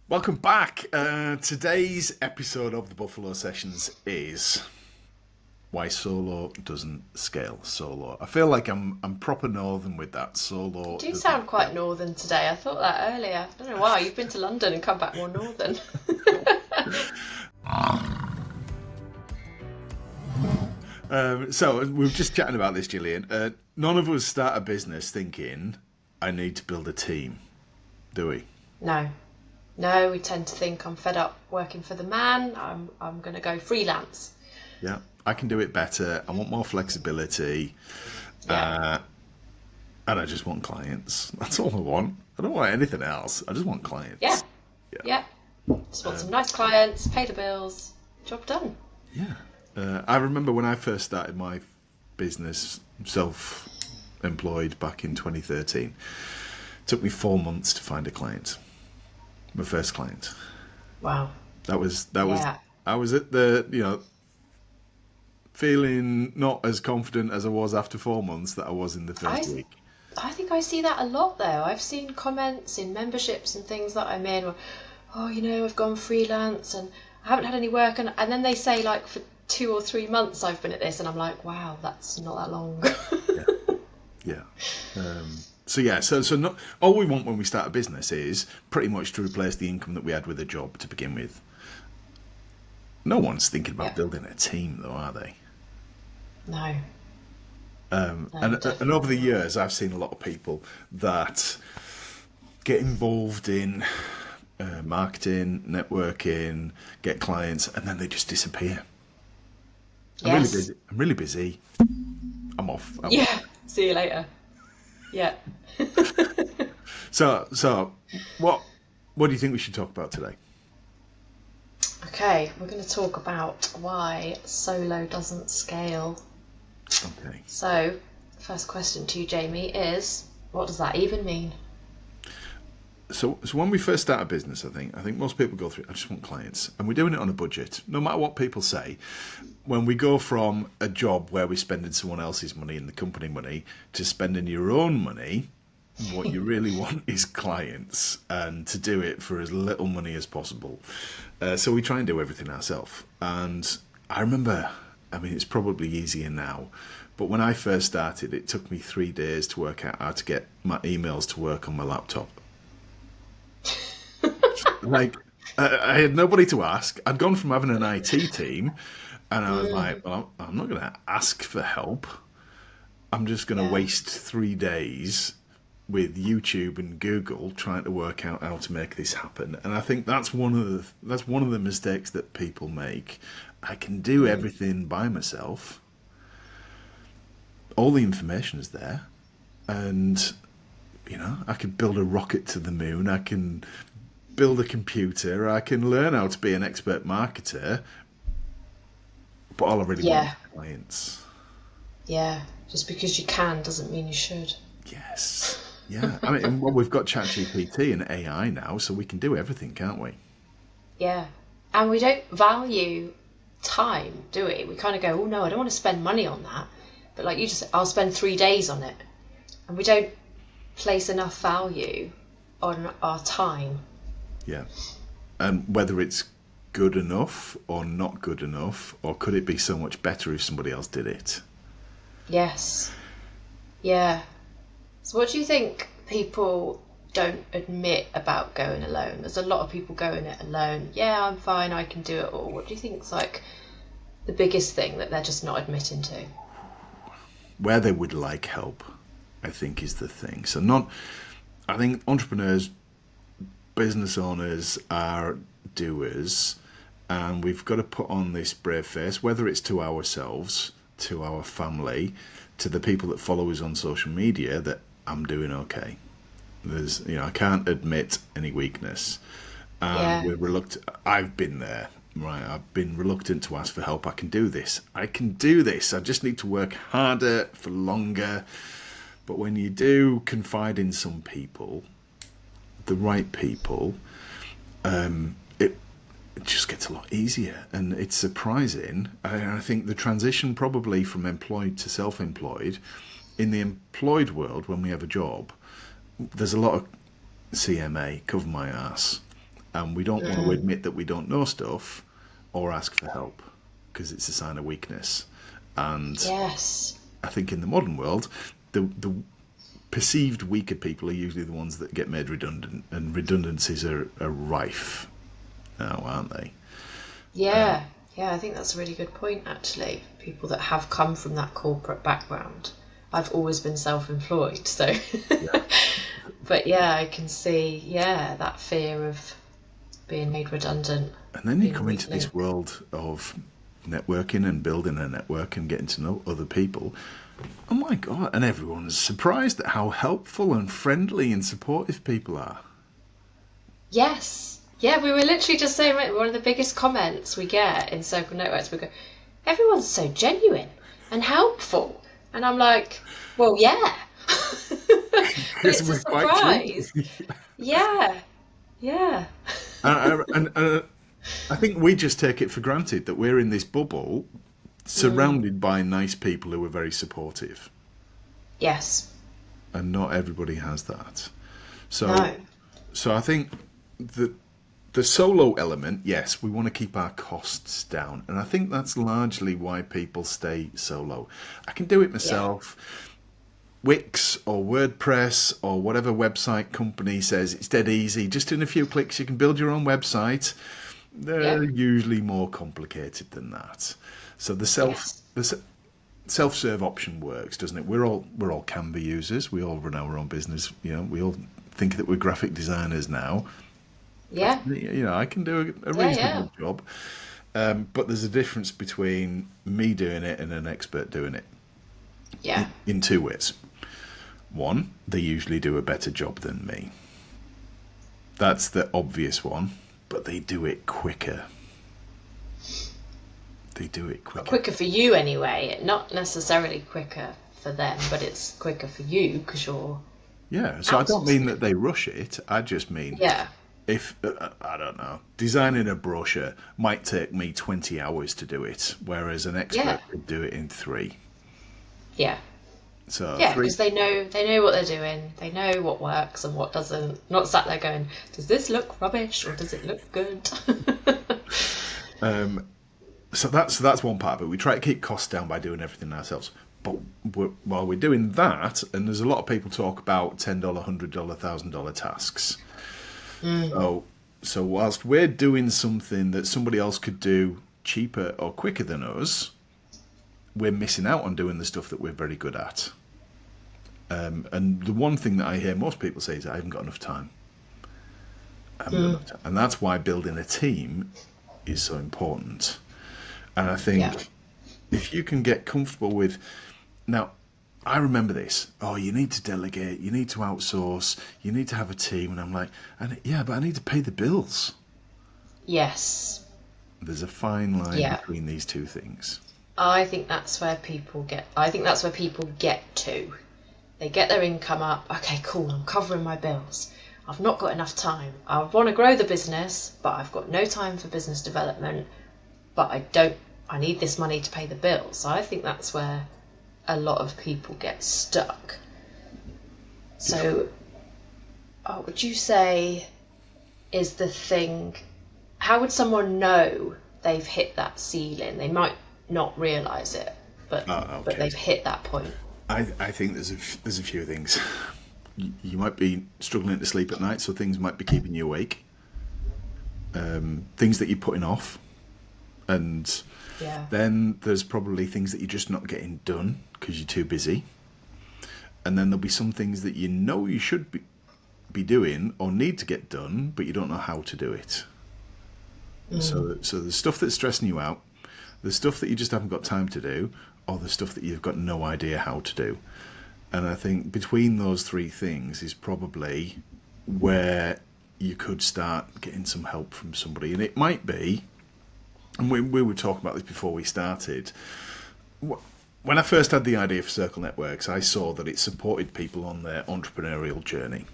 Welcome back. Today's episode of the Buffalo Sessions is why solo doesn't scale. Solo. I feel like I'm proper northern with that. You Solo do doesn't sound quite scale. northern today. I thought that earlier. I don't know why. You've been to London and come back more northern. So we were just chatting about this, Gillian. None of us start a business thinking I need to build a team, do we? No. No, we tend to think I'm fed up working for the man. I'm going to go freelance. Yeah, I can do it better. I want more flexibility, Yeah. uh, and I just want clients. That's all I want. I don't want anything else. I just want Yeah. clients. Yeah. Yeah. Just want some nice clients, pay the bills, job done. Yeah. I remember when I first started my business, self-employed, back in 2013. It took me 4 months to find a client, my first client. Wow. That was. Yeah. I was at the feeling not as confident as I was after 4 months that I was in the I, first week. I think I see that a lot though. I've seen comments in memberships and things that I'm in where, oh, I've gone freelance and I haven't had any work. And then they say, like, for 2 or 3 months I've been at this. And I'm like, wow, that's not that long. Yeah. Yeah. So yeah, so not all we want when we start a business is pretty much to replace the income that we had with a job to begin with. No one's thinking about Yeah. building a team, though, are they? No, no, And over the definitely not. years, I've seen a lot of people that get involved in marketing, networking, get clients, and then they just disappear. I'm really Yes. busy. I'm really busy. I'm off. Yeah. See you later. Yeah. So what do you think we should talk about today? Okay, we're going to talk about why solo doesn't scale. Okay. So, first question to you, Jamie, is what does that even mean? So when we first start a business, I think most people go through. I just want clients, and we're doing it on a budget. No matter what people say, when we go from a job where we're spending someone else's money and the company money to spending your own money, what you really want is clients, and to do it for as little money as possible. So we try and do everything ourselves. And I remember, I mean, it's probably easier now, but when I first started, it took me 3 days to work out how to get my emails to work on my laptop. Like, I had nobody to ask. I'd gone from having an IT team, and I was Mm, like, well, I'm not going to ask for help. I'm just going to yeah. waste 3 days with YouTube and Google trying to work out how to make this happen. And I think that's one of the mistakes that people make. I can do Mm, everything by myself. All the information is there, and I can build a rocket to the moon. I can build a computer. I can learn how to be an expert marketer. But all I really want is yeah. clients. Yeah. Just because you can doesn't mean you should. Yes. Yeah. I mean, well, we've got ChatGPT and AI now, so we can do everything, can't we? Yeah. And we don't value time, do we? We kind of go, oh no, I don't want to spend money on that. But like you just, I'll spend 3 days on it. And we don't place enough value on our time. Yeah. And whether it's good enough or not good enough, or could it be so much better if somebody else did it? Yes. Yeah. So what do you think people don't admit about going alone? There's a lot of people going it alone. Yeah, I'm fine, I can do it all. What do you think's like the biggest thing that they're just not admitting to? Where they would like help, I think, is the thing. So, not, I think entrepreneurs, business owners are doers, and we've got to put on this brave face, whether it's to ourselves, to our family, to the people that follow us on social media, that I'm doing okay. I can't admit any weakness, and Yeah. we're reluctant. I've been there, right? I've been reluctant to ask for help. I can do this. I can do this. I just need to work harder for longer. But when you do confide in some people, the right people, it it just gets a lot easier, and it's surprising. I think the transition probably from employed to self-employed, in the employed world, when we have a job, there's a lot of CMA, cover my ass, And we don't want to admit that we don't know stuff or ask for help because it's a sign of weakness. And Yes. I think in the modern world, the perceived weaker people are usually the ones that get made redundant, and redundancies are rife now, aren't they? Yeah. Yeah, I think that's a really good point, actually. People that have come from that corporate background. I've always been self-employed, so. Yeah. But yeah, I can see, that fear of being made redundant. And then you being come into weakening. this world of networking and building a network and getting to know other people. Oh my God, and everyone's surprised at how helpful and friendly and supportive people are. Yes. Yeah, we were literally just saying one of the biggest comments we get in Circle Networks, we go, everyone's so genuine and helpful. And I'm like, well, yeah. But it's a We're quite true. surprise. Yeah. Yeah. And I think we just take it for granted that we're in this bubble surrounded by nice people who are very supportive. Yes. And not everybody has that. So, No. so I think the solo element, yes, we want to keep our costs down. And I think that's largely why people stay solo. I can do it myself. Wix or WordPress or whatever website company says it's dead easy. Just in a few clicks, you can build your own website. They're usually more complicated than that. So the self-serve option works, doesn't it? We're all Canva users. We all run our own business. We all think that we're graphic designers now. Yeah. I can do a reasonable job. But there's a difference between me doing it and an expert doing it. Yeah. In two ways. One, they usually do a better job than me. That's the obvious one, but they do it quicker. Quicker for you anyway, not necessarily quicker for them, but it's quicker for you because you're So I don't mean that they rush it. I just mean if, I don't know, designing a brochure might take me 20 hours to do it, whereas an expert could do it in 3. Yeah. So because they know what they're doing. They know what works and what doesn't. Not sat there going, does this look rubbish or does it look good? So that's one part of it. We try to keep costs down by doing everything ourselves. But while we're doing that, and there's a lot of people talk about $10, $100, $1,000 tasks. So whilst we're doing something that somebody else could do cheaper or quicker than us, we're missing out on doing the stuff that we're very good at. And the one thing that I hear most people say is, I haven't got enough time. And that's why building a team is so important. And I think if you can get comfortable with... Now, I remember this. Oh, you need to delegate. You need to outsource. You need to have a team. And I'm like, but I need to pay the bills. Yes. There's a fine line between these two things. I think that's where people get to. They get their income up. Okay, cool. I'm covering my bills. I've not got enough time. I want to grow the business, but I've got no time for business development. But I need this money to pay the bills. So I think that's where a lot of people get stuck. So, what would you say is the thing? How would someone know they've hit that ceiling? They might not realise it, but they've hit that point. I think there's a few things. You might be struggling to sleep at night, so things might be keeping you awake. Things that you're putting off. And then there's probably things that you're just not getting done because you're too busy. And then there'll be some things that you know you should be doing or need to get done, but you don't know how to do it. So the stuff that's stressing you out, the stuff that you just haven't got time to do, or the stuff that you've got no idea how to do. And I think between those 3 things is probably where you could start getting some help from somebody. And it might be, and we were talking about this before we started, when I first had the idea for Circle Networks, I saw that it supported people on their entrepreneurial journey.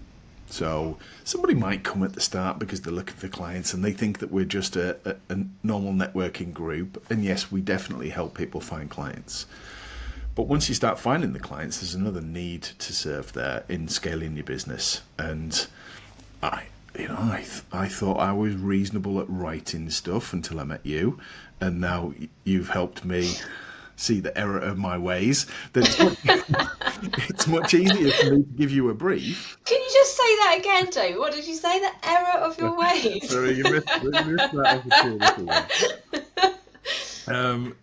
So somebody might come at the start because they're looking for clients and they think that we're just a normal networking group. And yes, we definitely help people find clients. But once you start finding the clients, there's another need to serve there in scaling your business. And I thought I was reasonable at writing stuff until I met you, and now you've helped me see the error of my ways. Then it's much easier for me to give you a brief. Can you just say that again, Dave? What did you say? The error of your ways? Sorry, you missed that opportunity.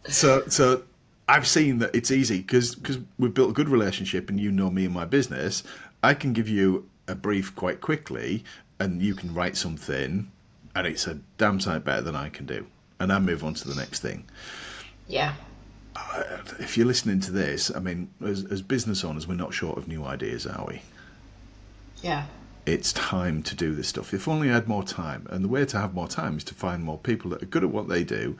So I've seen that it's easy because we've built a good relationship, and you know me and my business. I can give you a brief quite quickly, and you can write something, and it's a damn sight better than I can do, and I move on to the next thing. Yeah. If you're listening to this, I mean, as business owners, we're not short of new ideas, are we? Yeah. It's time to do this stuff. If only I had more time. And the way to have more time is to find more people that are good at what they do,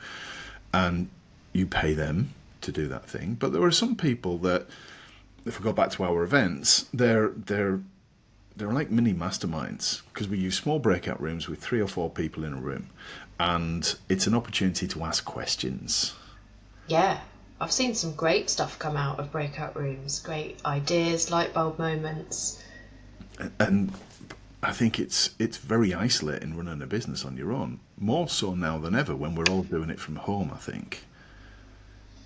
and you pay them to do that thing. But there are some people that, if we go back to our events, they're like mini masterminds, because we use small breakout rooms with 3 or 4 people in a room, and it's an opportunity to ask questions. Yeah. I've seen some great stuff come out of breakout rooms, great ideas, light bulb moments. And I think it's very isolating running a business on your own, more so now than ever when we're all doing it from home, I think.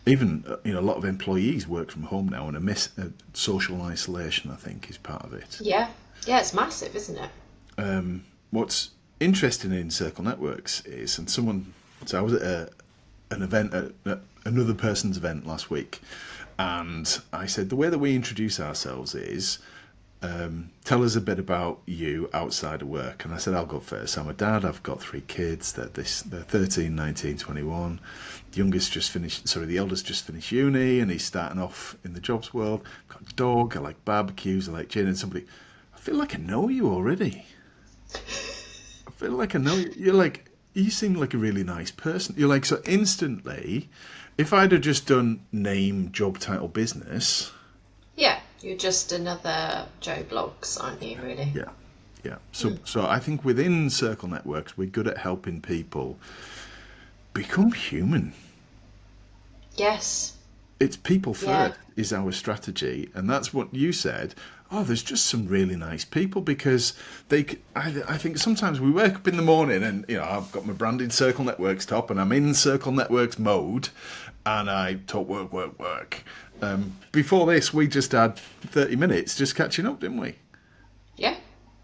Even, a lot of employees work from home now, and social isolation, I think, is part of it. Yeah. Yeah, it's massive, isn't it? What's interesting in Circle Networks is, so I was at an event, at another person's event last week, and I said, the way that we introduce ourselves is, tell us a bit about you outside of work. And I said, I'll go first. I'm a dad. I've got 3 kids. They're 13, 19, 21. The eldest just finished uni, and he's starting off in the jobs world. I've got a dog. I like barbecues. I like gin. And I feel like I know you already. I feel like I know you. You seem like a really nice person. You're like, so instantly, if I'd have just done name, job title, business. Yeah, you're just another Joe Blogs, aren't you, really? Yeah. So I think within Circle Networks, we're good at helping people become human. Yes. It's people first is our strategy, and that's what you said. Oh, there's just some really nice people, because I think sometimes we wake up in the morning and, I've got my branded Circle Networks top, and I'm in Circle Networks mode, and I talk work. Before this, we just had 30 minutes just catching up, didn't we? Yeah.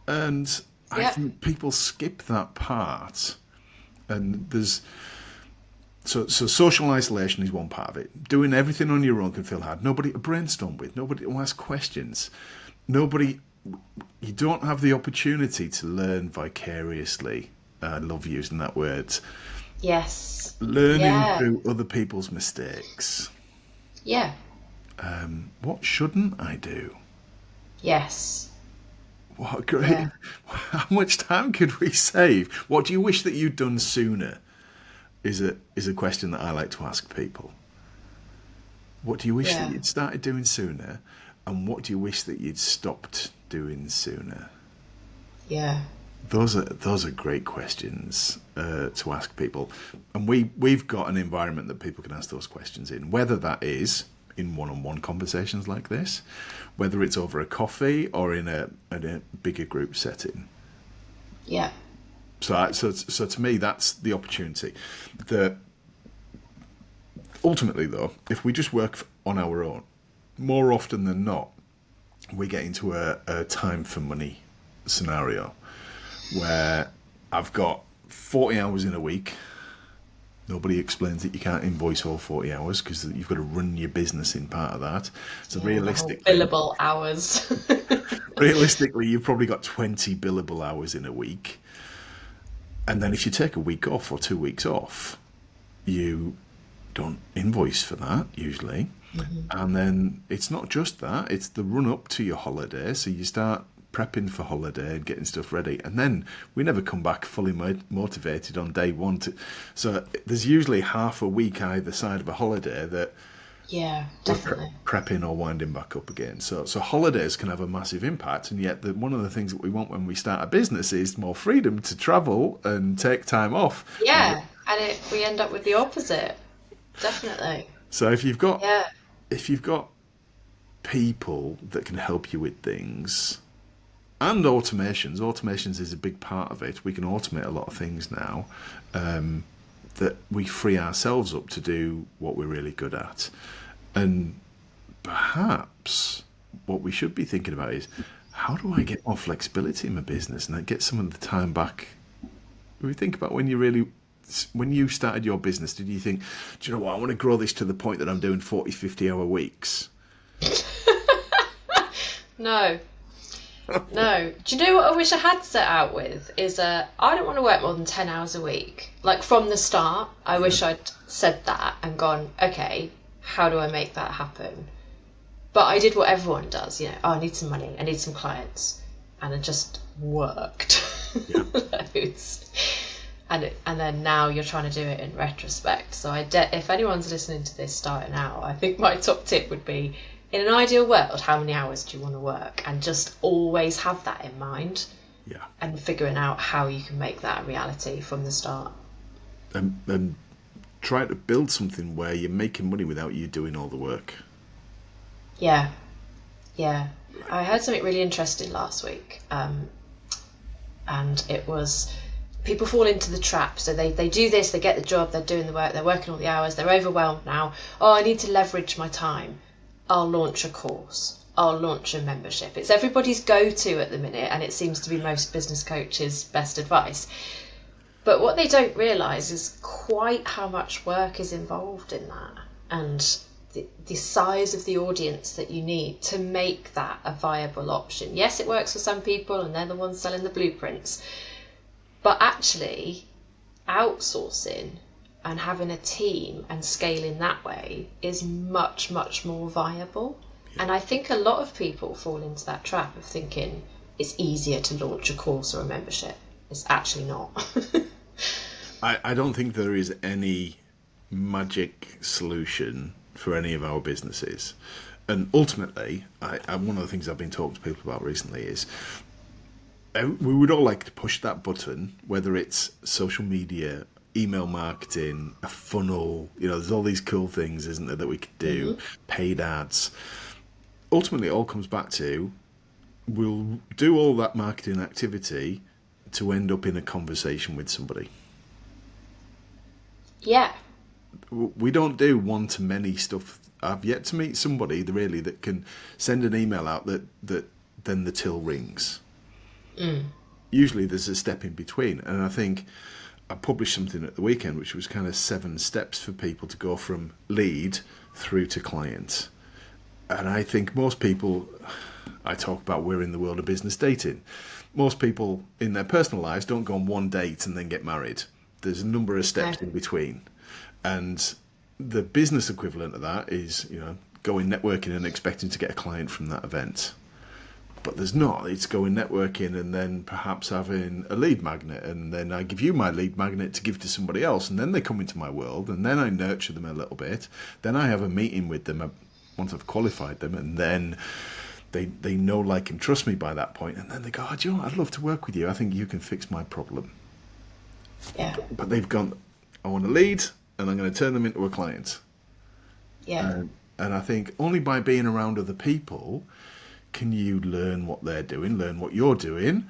And I think people skip that part, and there's... So social isolation is one part of it. Doing everything on your own can feel hard. Nobody to brainstorm with. Nobody to ask questions. You don't have the opportunity to learn vicariously. I love using that word. Yes. Learning through other people's mistakes. Yeah. What shouldn't I do? Yes. What great! Yeah. How much time could we save? What do you wish that you'd done sooner? Is a question that I like to ask people. What do you wish that you'd started doing sooner, and what do you wish that you'd stopped doing sooner? Yeah. Those are great questions to ask people, and we've got an environment that people can ask those questions in, whether that is in one-on-one conversations like this, whether it's over a coffee or in a bigger group setting. Yeah. So to me, that's the opportunity. Ultimately, though, if we just work on our own, more often than not, we get into a time for money scenario where I've got 40 hours in a week. Nobody explains that you can't invoice all 40 hours because you've got to run your business in part of that. So realistically, billable hours. Realistically, you've probably got 20 billable hours in a week. And then if you take a week off or 2 weeks off, you don't invoice for that usually. Mm-hmm. And then it's not just that, it's the run up to your holiday. So you start prepping for holiday and getting stuff ready. And then we never come back fully motivated on day one. So there's usually half a week either side of a holiday that definitely prepping or winding back up again. So holidays can have a massive impact, and yet one of the things that we want when we start a business is more freedom to travel and take time off. Yeah, and we end up with the opposite. Definitely. So if you've got people that can help you with things, And automations. Automations is a big part of it. We can automate a lot of things now that we free ourselves up to do what we're really good at. And perhaps what we should be thinking about is, how do I get more flexibility in my business and get some of the time back? When we think about when you started your business, did you think, do you know what, I want to grow this to the point that I'm doing 40, 50-hour weeks? No. No. Do you know what I wish I had set out with? Is I don't want to work more than 10 hours a week. Like from the start, I wish I'd said that and gone, okay, how do I make that happen? But I did what everyone does, I need some money, I need some clients. And I just worked. Yeah. Loads. And then now you're trying to do it in retrospect. So if anyone's listening to this starting out, I think my top tip would be, in an ideal world, how many hours do you want to work? And just always have that in mind. Yeah. And figuring out how you can make that a reality from the start. And try to build something where you're making money without you doing all the work. Yeah. Yeah. I heard something really interesting last week. And it was, people fall into the trap. So they do this, they get the job, they're doing the work, they're working all the hours, they're overwhelmed now. Oh, I need to leverage my time. I'll launch a course. I'll launch a membership. It's everybody's go-to at the minute, and it seems to be most business coaches' best advice. But what they don't realise is quite how much work is involved in that, and the size of the audience that you need to make that a viable option. Yes, it works for some people, and they're the ones selling the blueprints. But actually, outsourcing and having a team and scaling that way is much, much more viable. And I think a lot of people fall into that trap of thinking it's easier to launch a course or a membership. It's actually not. I don't think there is any magic solution for any of our businesses. And ultimately, one of the things I've been talking to people about recently is we would all like to push that button, whether it's social media, email marketing, a funnel, there's all these cool things, isn't there, that we could do, paid ads. Ultimately, it all comes back to, we'll do all that marketing activity to end up in a conversation with somebody. Yeah. We don't do one-to-many stuff. I've yet to meet somebody really that can send an email out that then the till rings. Usually there's a step in between. And I think I published something at the weekend which was kind of 7 steps for people to go from lead through to client. And I think most people, I talk about we're in the world of business dating. Most people in their personal lives don't go on one date and then get married. There's a number of steps in between. And the business equivalent of that is, going networking and expecting to get a client from that event. But there's not. It's going networking and then perhaps having a lead magnet, and then I give you my lead magnet to give to somebody else, and then they come into my world, and then I nurture them a little bit. Then I have a meeting with them once I've qualified them, and then they know, like, and trust me by that point, and then they go, oh, do you know what? I'd love to work with you. I think you can fix my problem. Yeah. But they've gone, I want a lead, and I'm going to turn them into a client. Yeah. And I think only by being around other people can you learn what they're doing, learn what you're doing,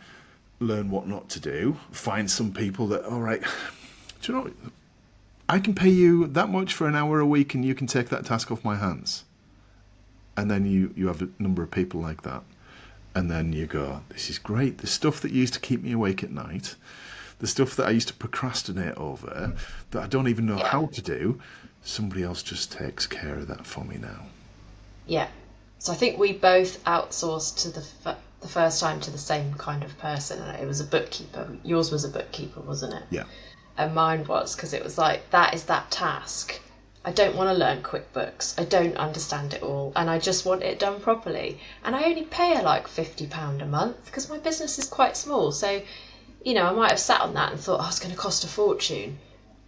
learn what not to do, find some people that, all right, do you know, I can pay you that much for an hour a week and you can take that task off my hands. And then you have a number of people like that. And then you go, this is great. The stuff that used to keep me awake at night, the stuff that I used to procrastinate over, that I don't even know how to do, somebody else just takes care of that for me now. Yeah. So I think we both outsourced to the first time to the same kind of person. It was a bookkeeper. Yours was a bookkeeper, wasn't it? Yeah. And mine was, because it was like, that is that task. I don't want to learn QuickBooks. I don't understand it all. And I just want it done properly. And I only pay her like £50 a month because my business is quite small. So, I might have sat on that and thought, it's going to cost a fortune.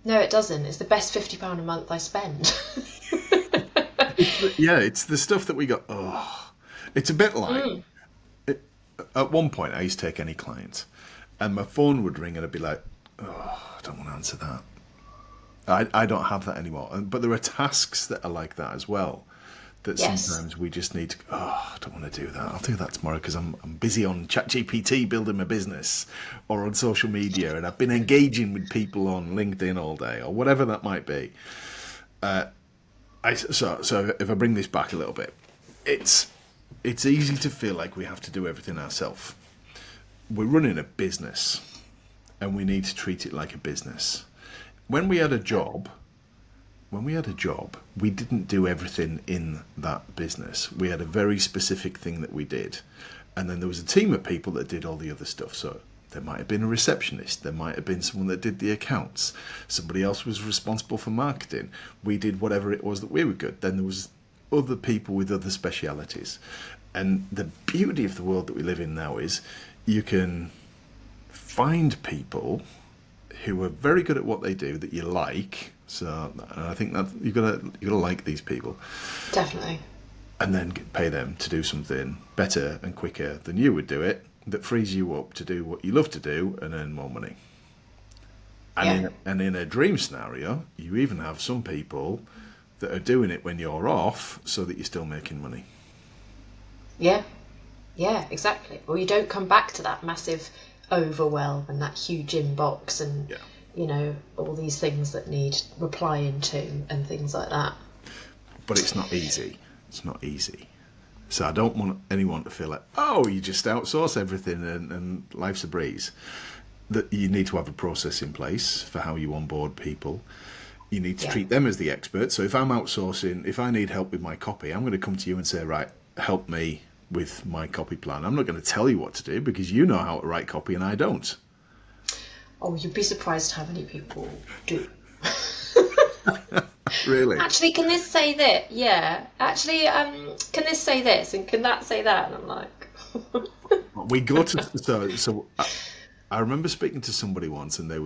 No, it doesn't. It's the best £50 a month I spend. It's the stuff that we go, it's a bit like, at one point I used to take any client and my phone would ring and I'd be like, I don't want to answer that. I don't have that anymore. But there are tasks that are like that as well, that Yes. sometimes we just need to, I don't want to do that. I'll do that tomorrow because I'm busy on ChatGPT building my business, or on social media, and I've been engaging with people on LinkedIn all day, or whatever that might be. So if I bring this back a little bit, it's easy to feel like we have to do everything ourselves. We're running a business, and we need to treat it like a business. When we had a job, we didn't do everything in that business. We had a very specific thing that we did. And then there was a team of people that did all the other stuff. So there might have been a receptionist. There might have been someone that did the accounts. Somebody else was responsible for marketing. We did whatever it was that we were good. Then there was other people with other specialities. And the beauty of the world that we live in now is you can find people who are very good at what they do that you like. So I think that you gotta like these people, Definitely. and then pay them to do something better and quicker than you would do it. That frees you up to do what you love to do and earn more money. And in a dream scenario, you even have some people that are doing it when you're off, so that you're still making money. Yeah, exactly. Or you don't come back to that massive overwhelm and that huge inbox and all these things that need replying to and things like that. But it's not easy. It's not easy. So I don't want anyone to feel like, oh, you just outsource everything and life's a breeze. That you need to have a process in place for how you onboard people. You need to treat them as the expert. So if I'm outsourcing, if I need help with my copy, I'm going to come to you and say, right, help me with my copy plan. I'm not going to tell you what to do because you know how to write copy and I don't. Oh, you'd be surprised how many people do. Really? Actually, can this say that? Yeah. Actually, can this say this and can that say that? And I'm like, We go to so I remember speaking to somebody once, and they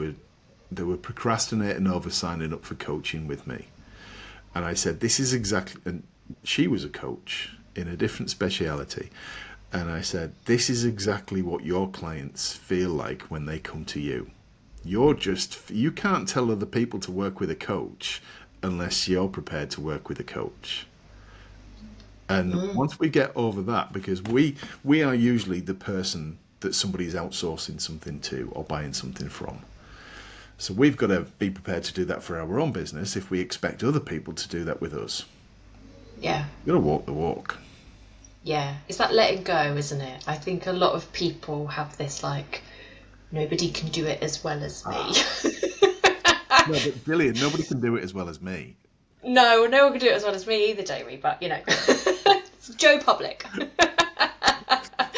were procrastinating over signing up for coaching with me, and I said, "This is exactly." And she was a coach in a different speciality, and I said, "This is exactly what your clients feel like when they come to you. You can't tell other people to work with a coach unless you're prepared to work with a coach." And once we get over that, because we are usually the person that somebody's outsourcing something to or buying something from. So we've got to be prepared to do that for our own business if we expect other people to do that with us. yeah. You've got to walk the walk. Yeah, it's that letting go, isn't it? I think a lot of people have this like, nobody can do it as well as me. No, but Gillian, nobody can do it as well as me. No one can do it as well as me either, Jamie, but it's Joe Public.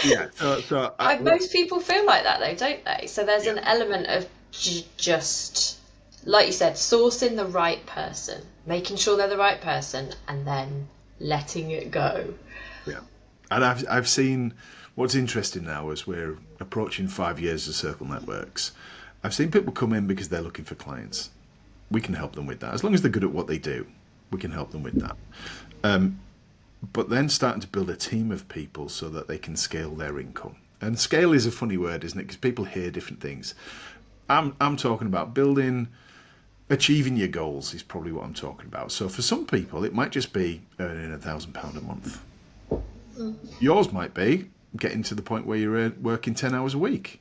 Yeah, Most people feel like that though, don't they? So there's an element of just, like you said, sourcing the right person, making sure they're the right person, and then letting it go. Yeah, and I've seen what's interesting now as we're approaching 5 years of Circle Networks. I've seen people come in because they're looking for clients. We can help them with that as long as they're good at what they do. We can help them with that. But then starting to build a team of people so that they can scale their income. And scale is a funny word, isn't it? Because people hear different things. I'm talking about achieving your goals is probably what I'm talking about. So for some people, it might just be earning £1,000 a month. Yours might be getting to the point where you're working 10 hours a week.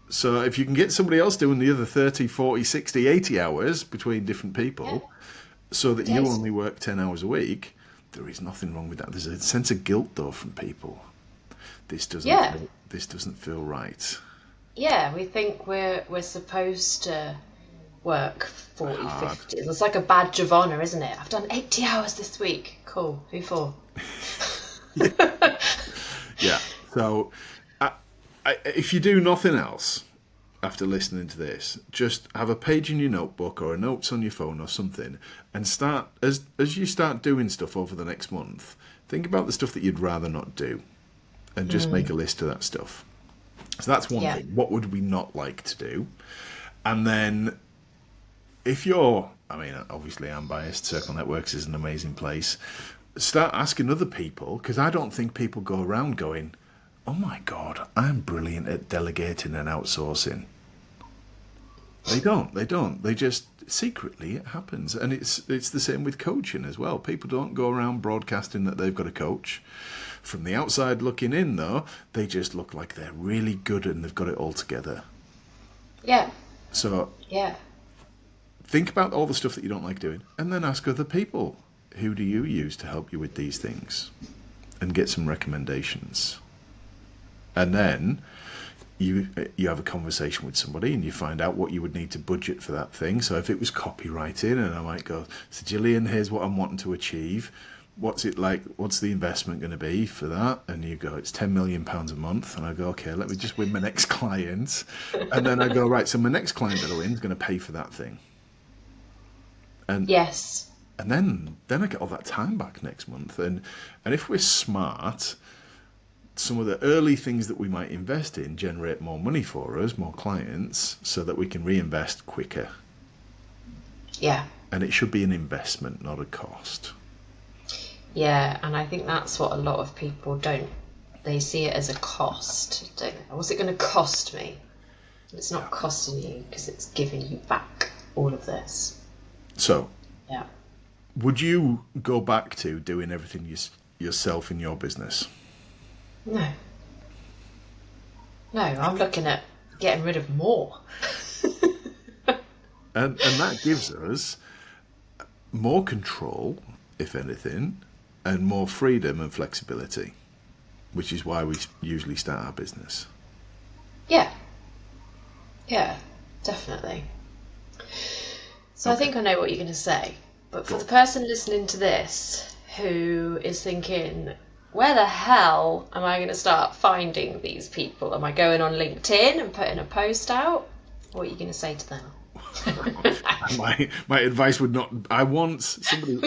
So if you can get somebody else doing the other 30, 40, 60, 80 hours between different people so that you only work 10 hours a week, there is nothing wrong with that. There's a sense of guilt, though, from people. This doesn't feel right. Yeah, we think we're supposed to work 40, 50. It's like a badge of honour, isn't it? I've done 80 hours this week. Cool. Who for? Yeah. So if you do nothing else after listening to this, just have a page in your notebook or a notes on your phone or something, and start as you start doing stuff over the next month, think about the stuff that you'd rather not do and just make a list of that stuff. So that's one thing. What would we not like to do? And then if obviously I'm biased, Circle Networks is an amazing place. Start asking other people, because I don't think people go around going, oh my God, I'm brilliant at delegating and outsourcing. They don't. They don't. They just secretly it happens, and it's the same with coaching as well. People don't go around broadcasting that they've got a coach. From the outside looking in, though, they just look like they're really good and they've got it all together. Yeah. So Yeah. think about all the stuff that you don't like doing, and then ask other people, who do you use to help you with these things, and get some recommendations. And then you have a conversation with somebody and you find out what you would need to budget for that thing. So if it was copywriting, and I might go, so Gillian, here's what I'm wanting to achieve. What's it like? What's the investment going to be for that? And you go, it's £10 million a month. And I go, okay, let me just win my next client. And then I go, right, so my next client that I win is going to pay for that thing. And Yes. and then I get all that time back next month. And if we're smart, some of the early things that we might invest in generate more money for us, more clients, so that we can reinvest quicker. Yeah. And it should be an investment, not a cost. Yeah, and I think that's what a lot of people don't. They see it as a cost. Don't they? What's it going to cost me? It's not costing you because it's giving you back all of this. So, Yeah. would you go back to doing everything yourself in your business? No. No, I'm looking at getting rid of more. And that gives us more control, if anything, and more freedom and flexibility, which is why we usually start our business. Yeah. Yeah, definitely. So I think I know what you're going to say. But for the person listening to this who is thinking, where the hell am I going to start finding these people? Am I going on LinkedIn and putting a post out? What are you going to say to them? My advice would not. I want somebody.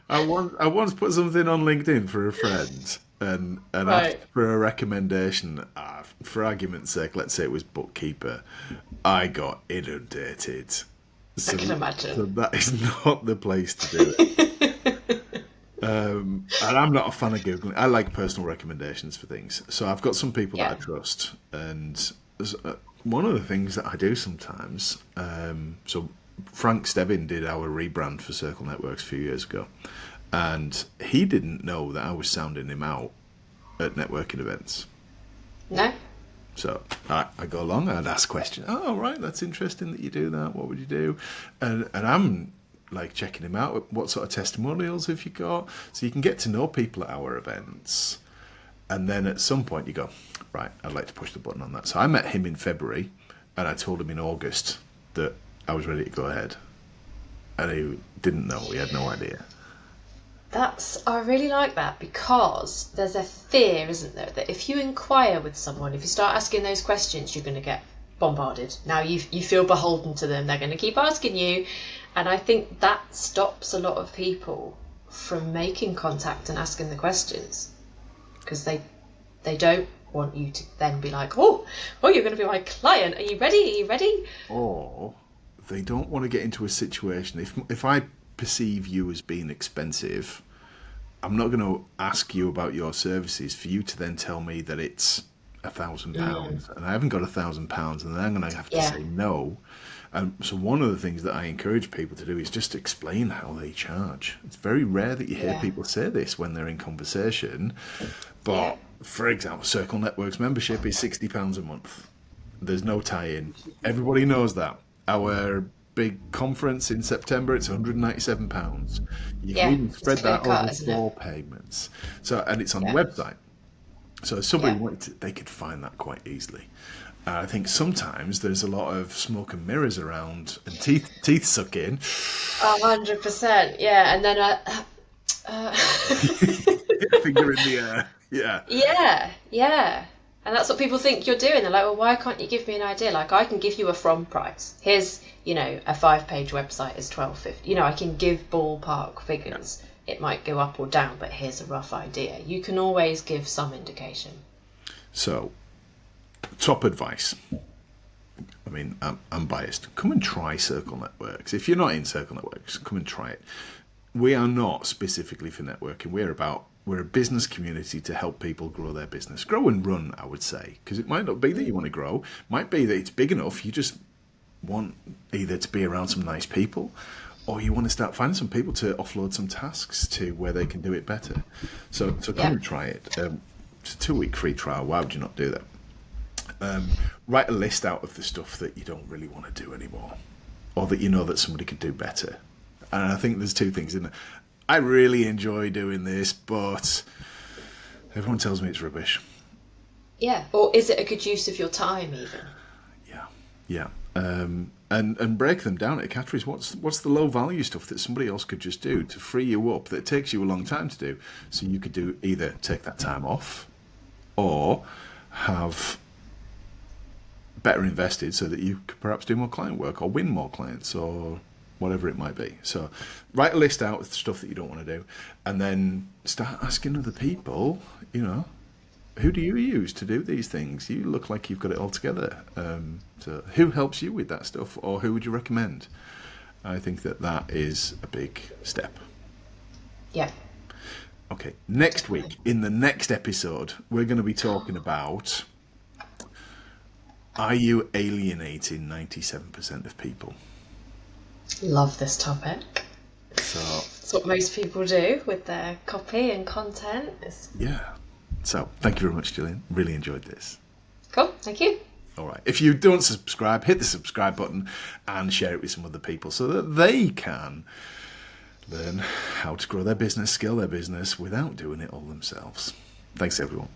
I once put something on LinkedIn for a friend and Right. asked for a recommendation. For argument's sake, let's say it was bookkeeper. I got inundated. I can imagine. So that is not the place to do it. And I'm not a fan of Googling. I like personal recommendations for things. So I've got some people that I trust. And one of the things that I do sometimes, so Frank Stebbin did our rebrand for Circle Networks a few years ago. And he didn't know that I was sounding him out at networking events. No? So I go along, I'd ask questions. Oh, right, that's interesting that you do that. What would you do? And I'm like checking him out. What sort of testimonials have you got? So you can get to know people at our events. And then at some point you go, right, I'd like to push the button on that. So I met him in February and I told him in August that I was ready to go ahead. And he didn't know. He had no idea. I really like that because there's a fear, isn't there, that if you inquire with someone, if you start asking those questions, you're going to get bombarded. Now you feel beholden to them. They're going to keep asking you. And I think that stops a lot of people from making contact and asking the questions because they don't want you to then be like, oh, you're going to be my client. Are you ready? Are you ready? Or they don't want to get into a situation. If I perceive you as being expensive, I'm not going to ask you about your services for you to then tell me that it's £1,000 and I haven't got £1,000 and then I'm going to have to say no. And so one of the things that I encourage people to do is just explain how they charge. It's very rare that you hear people say this when they're in conversation, but for example, Circle Networks membership is £60 a month. There's no tie-in. Everybody knows that. Our big conference in September, it's £197. You can even spread that over 4 payments. So, and it's on the website. So if somebody wanted to, they could find that quite easily. I think sometimes there's a lot of smoke and mirrors around and teeth sucking. 100%, yeah. And then finger in the air. Yeah. And that's what people think you're doing. They're like, well, why can't you give me an idea? Like, I can give you a from price. Here's, a 5-page website is $12.50. I can give ballpark figures. It might go up or down, but here's a rough idea. You can always give some indication. So, top advice. I mean, I'm biased. Come and try Circle Networks. If you're not in Circle Networks, come and try it. We are not specifically for networking. We're We're a business community to help people grow their business. Grow and run, I would say, because it might not be that you want to grow. It might be that it's big enough. You just want either to be around some nice people, or you want to start finding some people to offload some tasks to where they can do it better. So come and try it. It's a 2-week free trial. Why would you not do that? Write a list out of the stuff that you don't really want to do anymore, or that you know that somebody could do better. And I think there's 2 things in there. I really enjoy doing this, but everyone tells me it's rubbish. Yeah. Or is it a good use of your time even? Yeah. And break them down into categories. What's the low value stuff that somebody else could just do to free you up that takes you a long time to do? So you could do either take that time off, or have better invested so that you could perhaps do more client work or win more clients or whatever it might be. So write a list out of the stuff that you don't want to do, and then start asking other people, who do you use to do these things? You look like you've got it all together. So who helps you with that stuff, or who would you recommend? I think that is a big step. Yeah. Okay, next week, in the next episode, we're going to be talking about, are you alienating 97% of people? Love this topic. So it's what most people do with their copy and content. Yeah. So thank you very much, Gillian. Really enjoyed this. Cool. Thank you. All right. If you don't subscribe, hit the subscribe button and share it with some other people so that they can learn how to grow their business, scale their business without doing it all themselves. Thanks, everyone.